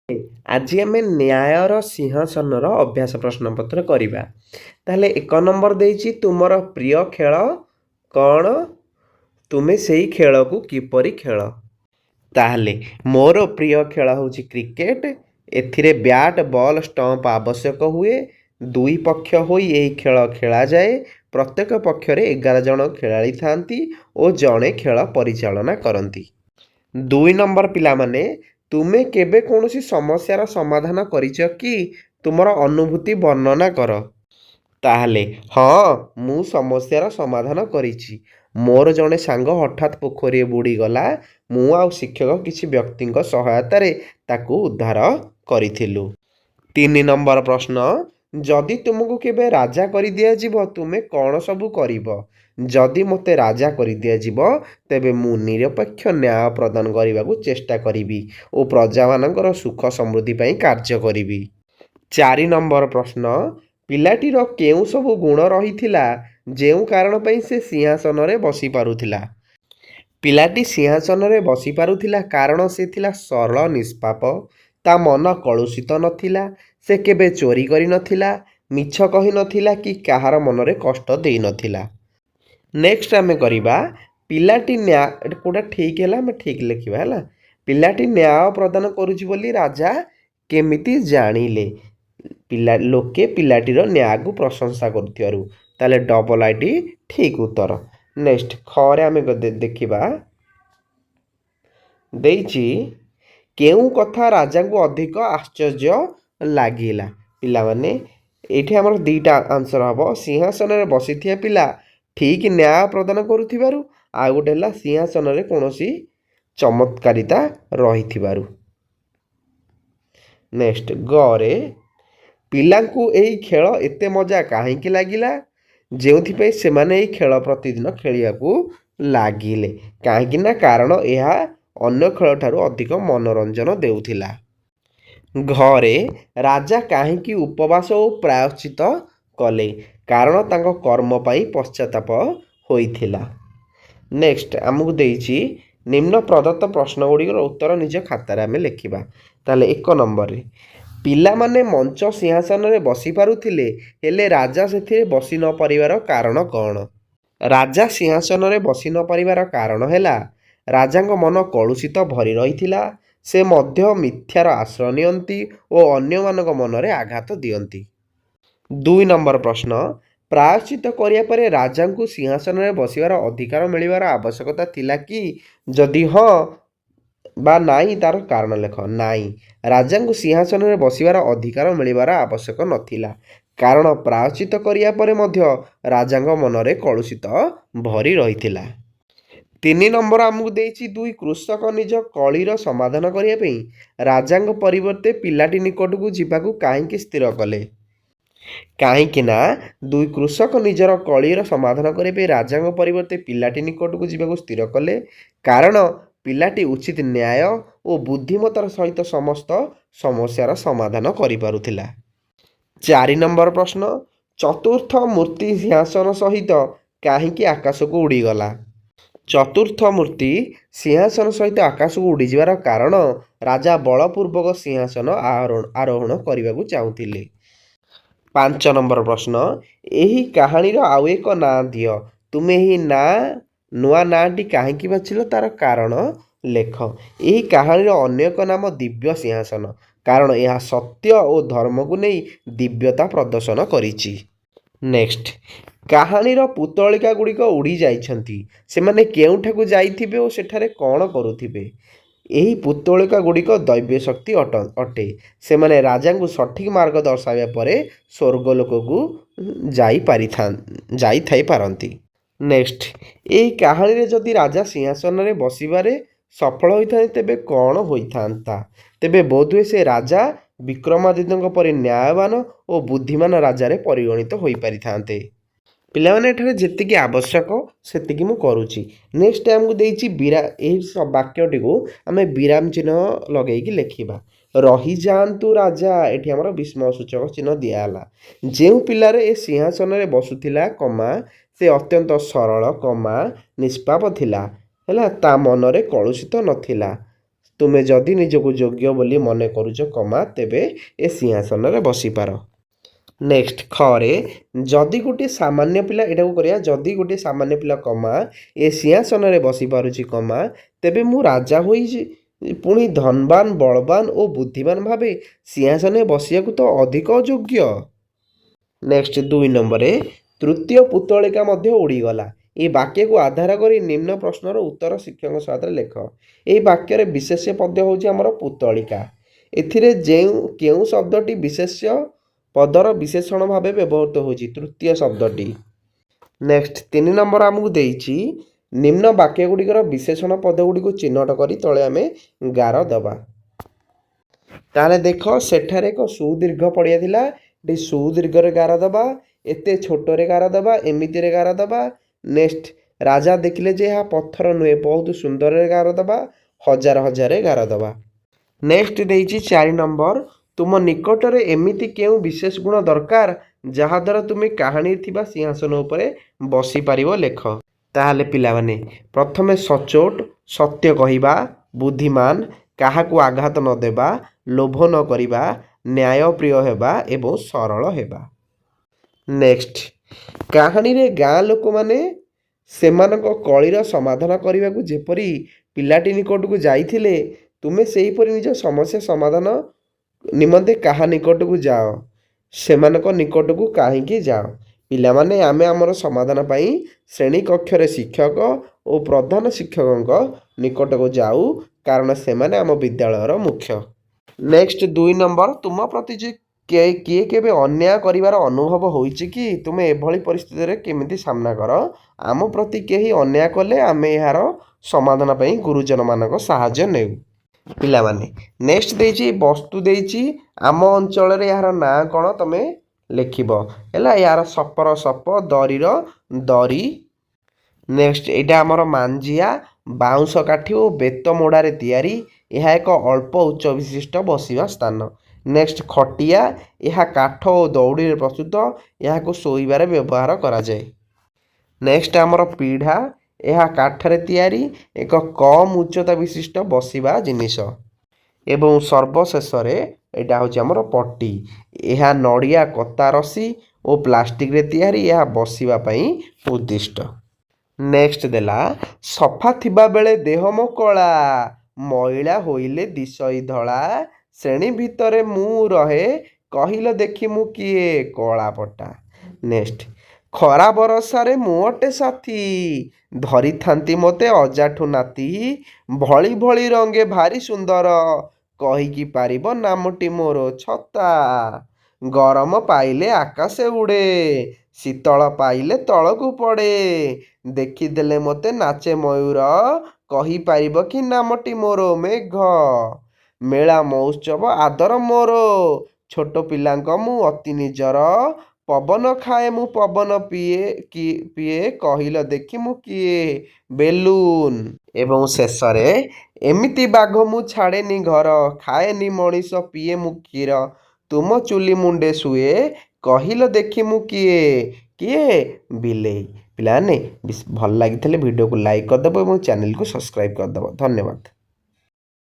ଆଜି ଆମେ ନ୍ୟାୟର ସିଂହାସନର ଅଭ୍ୟାସ ପ୍ରଶ୍ନପତ୍ର କରିବା। ତାହେଲେ 1 ନମ୍ବର ଦେଇଛି ତୁମର ପ୍ରିୟ ଖେଳ କ'ଣ? ତୁମେ ସେଇ ଖେଳକୁ କିପରି ଖେଳ? ତାହେଲେ ମୋର ପ୍ରିୟ ଖେଳ ହେଉଛି କ୍ରିକେଟ। ଏଥିରେ ବ୍ୟାଟ୍ ବଲ୍ ଷ୍ଟମ୍ପ ଆବଶ୍ୟକ ହୁଏ। 2 ପକ୍ଷ ହୋଇ ଏହି ଖେଳ ଖେଳାଯାଏ। ପ୍ରତ୍ୟେକ ପକ୍ଷରେ 11 ଜଣ ଖେଳାଳି ଥାନ୍ତି ଓ ଜଣେ ଖେଳ ପରିଚାଳନା କରନ୍ତି। 2 ନମ୍ବର ପିଲାମାନେ, ତୁମେ କେବେ କୌଣସି ସମସ୍ୟାର ସମାଧାନ କରିଛ କି? ତୁମର ଅନୁଭୂତି ବର୍ଣ୍ଣନା କର। ତାହେଲେ ହଁ, ମୁଁ ସମସ୍ୟାର ସମାଧାନ କରିଛି। ମୋର ଜଣେ ସାଙ୍ଗ ହଠାତ୍ ପୋଖରୀରେ ବୁଡ଼ିଗଲା। ମୁଁ ଆଉ ଶିକ୍ଷକ କିଛି ବ୍ୟକ୍ତିଙ୍କ ସହାୟତାରେ ତାକୁ ଉଦ୍ଧାର କରିଥିଲୁ। 3 ନମ୍ବର ପ୍ରଶ୍ନ, ଯଦି ତୁମକୁ କେବେ ରାଜା କରିଦିଆଯିବ ତୁମେ କ'ଣ ସବୁ କରିବ? ଯଦି ମୋତେ ରାଜା କରିଦିଆଯିବ ତେବେ ମୁଁ ନିରପେକ୍ଷ ନ୍ୟାୟ ପ୍ରଦାନ କରିବାକୁ ଚେଷ୍ଟା କରିବି ଓ ପ୍ରଜାମାନଙ୍କର ସୁଖ ସମୃଦ୍ଧି ପାଇଁ କାର୍ଯ୍ୟ କରିବି। 4 ନମ୍ବର ପ୍ରଶ୍ନ, ପିଲାଟିର କେଉଁ ସବୁ ଗୁଣ ରହିଥିଲା ଯେଉଁ କାରଣ ପାଇଁ ସେ ସିଂହାସନରେ ବସିପାରୁଥିଲା? ପିଲାଟି ସିଂହାସନରେ ବସିପାରୁଥିଲା କାରଣ ସେ ଥିଲା ସରଳ ନିଷ୍ପାପ। ତା ମନ କଳୁଷିତ ନଥିଲା। ସେ କେବେ ଚୋରି କରିନଥିଲା, ମିଛ କହିନଥିଲା କି କାହାର ମନରେ କଷ୍ଟ ଦେଇନଥିଲା। ନେକ୍ସଟ ଆମେ କରିବା ପିଲାଟି କୋଉଟା ଠିକ୍ ହେଲା ଆମେ ଠିକ୍ ଲେଖିବା ହେଲା। ପିଲାଟି ନ୍ୟାୟ ପ୍ରଦାନ କରୁଛି ବୋଲି ରାଜା କେମିତି ଜାଣିଲେ? ଲୋକେ ପିଲାଟିର ନ୍ୟାୟକୁ ପ୍ରଶଂସା କରୁଥିବାରୁ। ତାହେଲେ ଡବଲ ଆଇଟି ଠିକ୍ ଉତ୍ତର। ନେକ୍ସଟ ଖରେ ଆମେ ଦେଖିବା ଦେଇଛି କେଉଁ କଥା ରାଜାଙ୍କୁ ଅଧିକ ଆଶ୍ଚର୍ଯ୍ୟ ଲାଗିଲା? ପିଲାମାନେ ଏଇଠି ଆମର 2ଟା ଆନ୍ସର ହେବ। ସିଂହାସନରେ ବସିଥିବା ପିଲା ଠିକ୍ ନ୍ୟାୟ ପ୍ରଦାନ କରୁଥିବାରୁ, ଆଉ ଗୋଟେ ହେଲା ସିଂହାସନରେ କୌଣସି ଚମତ୍କାରିତା ରହିଥିବାରୁ। ନେକ୍ସଟ ଗରେ ପିଲାଙ୍କୁ ଏହି ଖେଳ ଏତେ ମଜା କାହିଁକି ଲାଗିଲା? ଯେଉଁଥିପାଇଁ ସେମାନେ ଏହି ଖେଳ ପ୍ରତିଦିନ ଖେଳିବାକୁ ଲାଗିଲେ। କାହିଁକି ନା କାରଣ ଏହା ଅନ୍ୟ ଖେଳଠାରୁ ଅଧିକ ମନୋରଞ୍ଜନ ଦେଉଥିଲା। ଘରେ ରାଜା କାହିଁକି ଉପବାସ ଓ ପ୍ରାୟଶ୍ଚିତ କଲେ? କାରଣ ତାଙ୍କ କର୍ମ ପାଇଁ ପଶ୍ଚାତାପ ହୋଇଥିଲା। ନେକ୍ସଟ ଆମକୁ ଦେଇଛି ନିମ୍ନ ପ୍ରଦତ୍ତ ପ୍ରଶ୍ନ ଗୁଡ଼ିକର ଉତ୍ତର ନିଜ ଖାତାରେ ଆମେ ଲେଖିବା। ତାହେଲେ 1 ନମ୍ବରରେ ପିଲାମାନେ ମଞ୍ଚ ସିଂହାସନରେ ବସିପାରୁଥିଲେ ହେଲେ ରାଜା ସେଥିରେ ବସି ନ ପାରିବାର କାରଣ କ'ଣ? ରାଜା ସିଂହାସନରେ ବସି ନ ପାରିବାର କାରଣ ହେଲା ରାଜାଙ୍କ ମନ କଳୁଷିତ ଭରି ରହିଥିଲା। ସେ ମଧ୍ୟ ମିଥ୍ୟାର ଆଶ୍ରୟ ନିଅନ୍ତି ଓ ଅନ୍ୟମାନଙ୍କ ମନରେ ଆଘାତ ଦିଅନ୍ତି। 2 ନମ୍ବର ପ୍ରଶ୍ନ, ପ୍ରାୟଶ୍ଚିତ କରିବା ପରେ ରାଜାଙ୍କୁ ସିଂହାସନରେ ବସିବାର ଅଧିକାର ମିଳିବାର ଆବଶ୍ୟକତା ଥିଲା କି? ଯଦି ହଁ ବା ନାହିଁ ତାର କାରଣ ଲେଖ। ନାହିଁ, ରାଜାଙ୍କୁ ସିଂହାସନରେ ବସିବାର ଅଧିକାର ମିଳିବାର ଆବଶ୍ୟକ ନଥିଲା କାରଣ ପ୍ରାୟଶ୍ଚିତ କରିବା ପରେ ମଧ୍ୟ ରାଜାଙ୍କ ମନରେ କଳୁଷିତ ଭରି ରହିଥିଲା। 3 ନମ୍ବର ଆମକୁ ଦେଇଛି 2 କୃଷକ ନିଜ କଳିର ସମାଧାନ କରିବା ପାଇଁ ରାଜାଙ୍କ ପରିବର୍ତ୍ତେ ପିଲାଟି ନିକଟକୁ ଯିବାକୁ କାହିଁକି ସ୍ଥିର କଲେ? କାହିଁକି ନା 2 କୃଷକ ନିଜର କଳିର ସମାଧାନ କରିବା ପାଇଁ ରାଜାଙ୍କ ପରିବର୍ତ୍ତେ ପିଲାଟି ନିକଟକୁ ଯିବାକୁ ସ୍ଥିର କଲେ କାରଣ ପିଲାଟି ଉଚିତ ନ୍ୟାୟ ଓ ବୁଦ୍ଧିମତ୍ତାର ସହିତ ସମସ୍ତ ସମସ୍ୟାର ସମାଧାନ କରିପାରୁଥିଲା। 4 ନମ୍ବର ପ୍ରଶ୍ନ, ଚତୁର୍ଥ ମୂର୍ତ୍ତି ସିଂହାସନ ସହିତ କାହିଁକି ଆକାଶକୁ ଉଡ଼ିଗଲା? ଚତୁର୍ଥ ମୂର୍ତ୍ତି ସିଂହାସନ ସହିତ ଆକାଶକୁ ଉଡ଼ିଯିବାର କାରଣ ରାଜା ବଳପୂର୍ବକ ସିଂହାସନ ଆରୋହଣ କରିବାକୁ ଚାହୁଁଥିଲେ। 5 ନମ୍ବର ପ୍ରଶ୍ନ, ଏହି କାହାଣୀର ଆଉ ଏକ ନାଁ ଦିଅ। ତୁମେ ଏହି ନୂଆ ନାଁଟି କାହିଁକି ବାଛିଲ ତାର କାରଣ ଲେଖ। ଏହି କାହାଣୀର ଅନ୍ୟ ଏକ ନାମ ଦିବ୍ୟ ସିଂହାସନ କାରଣ ଏହା ସତ୍ୟ ଓ ଧର୍ମକୁ ନେଇ ଦିବ୍ୟତା ପ୍ରଦର୍ଶନ କରିଛି। ନେକ୍ସଟ କାହାଣୀର ପୁତଳିକା ଗୁଡ଼ିକ ଉଡ଼ି ଯାଇଛନ୍ତି। ସେମାନେ କେଉଁଠାକୁ ଯାଇଥିବେ ଓ ସେଠାରେ କ'ଣ କରୁଥିବେ? ଏହି ପୁତଳିକା ଗୁଡ଼ିକ ଦୈବ୍ୟ ଶକ୍ତି ଅଟେ। ସେମାନେ ରାଜାଙ୍କୁ ସଠିକ୍ ମାର୍ଗ ଦର୍ଶାଇବା ପରେ ସ୍ୱର୍ଗଲୋକକୁ ଯାଇଥାଇପାରନ୍ତି। ନେକ୍ସଟ ଏହି କାହାଣୀରେ ଯଦି ରାଜା ସିଂହାସନରେ ବସିବାରେ ସଫଳ ହୋଇଥାନ୍ତି ତେବେ କ'ଣ ହୋଇଥାନ୍ତା? ତେବେ ବୋଧହୁଏ ସେ ରାଜା ବିକ୍ରମାଦିତ୍ୟଙ୍କ ପରି ନ୍ୟାୟବାନ ଓ ବୁଦ୍ଧିମାନ ରାଜାରେ ପରିଗଣିତ ହୋଇପାରିଥାନ୍ତେ। ପିଲାମାନେ ଏଠାରେ ଯେତିକି ଆବଶ୍ୟକ ସେତିକି ମୁଁ କରୁଛି। ନେକ୍ସଟ ଆମକୁ ଦେଇଛି ଏହି ବାକ୍ୟଟିକୁ ଆମେ ବିରାମ ଚିହ୍ନ ଲଗେଇକି ଲେଖିବା। ରହିଯାଆନ୍ତୁ ରାଜା, ଏଠି ଆମର ବିସ୍ମୟ ସୂଚକ ଚିହ୍ନ ଦିଆହେଲା। ଯେଉଁ ପିଲାରେ ଏ ସିଂହାସନରେ ବସୁଥିଲା, ସେ ଅତ୍ୟନ୍ତ ସରଳ, ନିଷ୍ପାପ ଥିଲା ହେଲା। ତା ମନରେ କଳୁଷିତ ନଥିଲା। ତୁମେ ଯଦି ନିଜକୁ ଯୋଗ୍ୟ ବୋଲି ମନେ କରୁଛ କମା ତେବେ ଏ ସିଂହାସନରେ ବସିପାର। ନେକ୍ସଟ ଖରେ ଯଦି ଗୋଟିଏ ସାମାନ୍ୟ ପିଲା ଏଟାକୁ କରିବା ଯଦି ଗୋଟିଏ ସାମାନ୍ୟ ପିଲା କମା ଏ ସିଂହାସନରେ ବସିପାରୁଛି କମା ତେବେ ମୁଁ ରାଜା ହୋଇଛି ପୁଣି ଧନବାନ ବଳବାନ ଓ ବୁଦ୍ଧିମାନ ଭାବେ ସିଂହାସନରେ ବସିବାକୁ ତ ଅଧିକ ଯୋଗ୍ୟ। ନେକ୍ସଟ 2 ନମ୍ବରରେ ତୃତୀୟ ପୁତଳିକା ମଧ୍ୟ ଉଡ଼ିଗଲା। এই ବାକ୍ୟକୁ ଆଧାର କରି ନିମ୍ନ ପ୍ରଶ୍ନର ଉତ୍ତର ଶିକ୍ଷକଙ୍କ ସହାୟତାରେ ଲେଖ। ଏହି ବାକ୍ୟରେ ବିଶେଷ୍ୟ ପଦ ହେଉଛି ଆମର ପୁତଳିକା। ଏଥିରେ କେଉଁ ଶବ୍ଦଟି ବିଶେଷ୍ୟ ପଦର ବିଶେଷଣ ଭାବେ ବ୍ୟବହୃତ ହେଉଛି? ତୃତୀୟ ଶବ୍ଦଟି। ନେକ୍ସଟ 3 ନମ୍ବର ଆମକୁ ଦେଇଛି ନିମ୍ନ ବାକ୍ୟ ଗୁଡ଼ିକର ବିଶେଷଣ ପଦ ଗୁଡ଼ିକୁ ଚିହ୍ନଟ କରି ତଳେ ଆମେ ଗାର ଦେବା। ତାହେଲେ ଦେଖ ସେଠାରେ ଏକ ସୁଦୀର୍ଘ ପଡ଼ିଆ ଥିଲା, ଏଠି ସୁଦୀର୍ଘରେ ଗାର ଦେବା, ଏତେ ଛୋଟରେ ଗାର ଦେବା, ଏମିତିରେ ଗାର ଦେବା। ନେକ୍ସଟ ରାଜା ଦେଖିଲେ ଯେ ଏହା ପଥର ନୁହେଁ ବହୁତ ସୁନ୍ଦରରେ ଗାର ଦେବା, ହଜାର ହଜାରରେ ଗାର ଦେବା। ନେକ୍ସଟ ଦେଇଛି 4 ନମ୍ବର ତୁମ ନିକଟରେ ଏମିତି କେଉଁ ବିଶେଷ ଗୁଣ ଦରକାର ଯାହାଦ୍ୱାରା ତୁମେ କାହାଣୀରେ ଥିବା ସିଂହାସନ ଉପରେ ବସିପାରିବ ଲେଖ। ତାହେଲେ ପିଲାମାନେ ପ୍ରଥମେ ସଚ୍ଚୋଟ, ସତ୍ୟ କହିବା, ବୁଦ୍ଧିମାନ, କାହାକୁ ଆଘାତ ନ ଦେବା, ଲୋଭ ନ କରିବା, ନ୍ୟାୟପ୍ରିୟ ହେବା ଏବଂ ସରଳ ହେବା। ନେକ୍ସଟ କାହାଣୀରେ ଗାଁ ଲୋକମାନେ ସେମାନଙ୍କ କଳିର ସମାଧାନ କରିବାକୁ ଯେପରି ପିଲାଟି ନିକଟକୁ ଯାଇଥିଲେ ତୁମେ ସେହିପରି ନିଜ ସମସ୍ୟା ସମାଧାନ ନିମନ୍ତେ କାହା ନିକଟକୁ ଯାଅ, ସେମାନଙ୍କ ନିକଟକୁ କାହିଁକି ଯାଅ? ପିଲାମାନେ ଆମେ ଆମର ସମାଧାନ ପାଇଁ ଶ୍ରେଣୀ କକ୍ଷରେ ଶିକ୍ଷକ ଓ ପ୍ରଧାନ ଶିକ୍ଷକଙ୍କ ନିକଟକୁ ଯାଉ କାରଣ ସେମାନେ ଆମ ବିଦ୍ୟାଳୟର ମୁଖ୍ୟ। ନେକ୍ସଟ 2 ନମ୍ବର ତୁମ ପ୍ରତି ଯେ କିଏ କେବେ ଅନ୍ୟାୟ କରିବାର ଅନୁଭବ ହୋଇଛି କି? ତୁମେ ଏଭଳି ପରିସ୍ଥିତିରେ କେମିତି ସାମ୍ନା କର? ଆମ ପ୍ରତି କେହି ଅନ୍ୟାୟ କଲେ ଆମେ ଏହାର ସମାଧାନ ପାଇଁ ଗୁରୁଜନମାନଙ୍କ ସାହାଯ୍ୟ ନେଉ। ପିଲାମାନେ ନେକ୍ସଟ ଦେଇଛି ବସ୍ତୁ ଦେଇଛି ଆମ ଅଞ୍ଚଳରେ ଏହାର ନାଁ କ'ଣ ତମେ ଲେଖିବ ହେଲା। ଏହାର ସପର ସପ, ଦରିର ଦରି। ନେକ୍ସଟ ଏଇଟା ଆମର ମାଞ୍ଜିଆ, ବାଉଁଶ କାଠି ଓ ବେତ ମୋଡ଼ାରେ ତିଆରି। ଏହା ଏକ ଅଳ୍ପ ଉଚ୍ଚ ବିଶିଷ୍ଟ ବସିବା ସ୍ଥାନ। ନେକ୍ସଟ ଖଟିଆ, ଏହା କାଠ ଓ ଦଉଡ଼ିରେ ପ୍ରସ୍ତୁତ, ଏହାକୁ ଶୋଇବାରେ ବ୍ୟବହାର କରାଯାଏ। ନେକ୍ସଟ ଆମର ପିଢ଼ା, ଏହା କାଠରେ ତିଆରି, ଏକ କମ୍ ଉଚ୍ଚତା ବିଶିଷ୍ଟ ବସିବା ଜିନିଷ। ଏବଂ ସର୍ବଶେଷରେ ଏଇଟା ହେଉଛି ଆମର ପଟି, ଏହା ନଡ଼ିଆ କତା ରସି ଓ ପ୍ଲାଷ୍ଟିକରେ ତିଆରି, ଏହା ବସିବା ପାଇଁ ଉଦ୍ଦିଷ୍ଟ। ନେକ୍ସଟ ଦେଲା ସଫା ଥିବା ବେଳେ ଦେହ ମୋ କଳା, ମଇଳା ହୋଇଲେ ଦିଶଇ ଧଳା, ଶ୍ରେଣୀ ଭିତରେ ମୁଁ ରହେ କହିଲ ଦେଖି ମୁଁ କିଏ କଳାପଟା। ନେକ୍ସଟ ଖରା ବରଷାରେ ମୁଁ ଅଟେ ସାଥୀ, ଧରିଥାନ୍ତି ମୋତେ ଅଜାଠୁ ନାତି, ଭଳି ଭଳି ରଙ୍ଗେ ଭାରି ସୁନ୍ଦର, କହିକି ପାରିବ ନାମଟି ମୋର ଛତା, ଗରମ ପାଇଲେ ଆକାଶେ ଉଡ଼େ, ଶୀତଳ ପାଇଲେ ତଳକୁ ପଡ଼େ, ଦେଖିଦେଲେ ମୋତେ ନାଚେ ମୟୂର, କହିପାରିବ କି ନାମଟି ମୋର ମେଘ, ମେଳା ମହୋତ୍ସବ ଆଦର ମୋର, ଛୋଟ ପିଲାଙ୍କ ମୁଁ ଅତି ନିଜର, ପବନ ଖାଏ ମୁଁ ପବନ ପିଏ କହିଲ ଦେଖି ମୁଁ କିଏ ବେଲୁନ। ଏବଂ ଶେଷରେ ଏମିତି ବାଘ ମୁଁ ଛାଡ଼େନି ଘର, ଖାଏନି ମଣିଷ ପିଏ ମୁଁ କ୍ଷୀର, ତୁମ ଚୁଲି ମୁଣ୍ଡେ ଶୁଏ କହିଲ ଦେଖି ମୁଁ କିଏ ବିଲେଇ। ପିଲାମାନେ ଭଲ ଲାଗିଥିଲେ ଭିଡ଼ିଓକୁ ଲାଇକ୍ କରିଦେବ ଏବଂ ଚ୍ୟାନେଲକୁ ସବସ୍କ୍ରାଇବ୍ କରିଦେବ। ଧନ୍ୟବାଦ।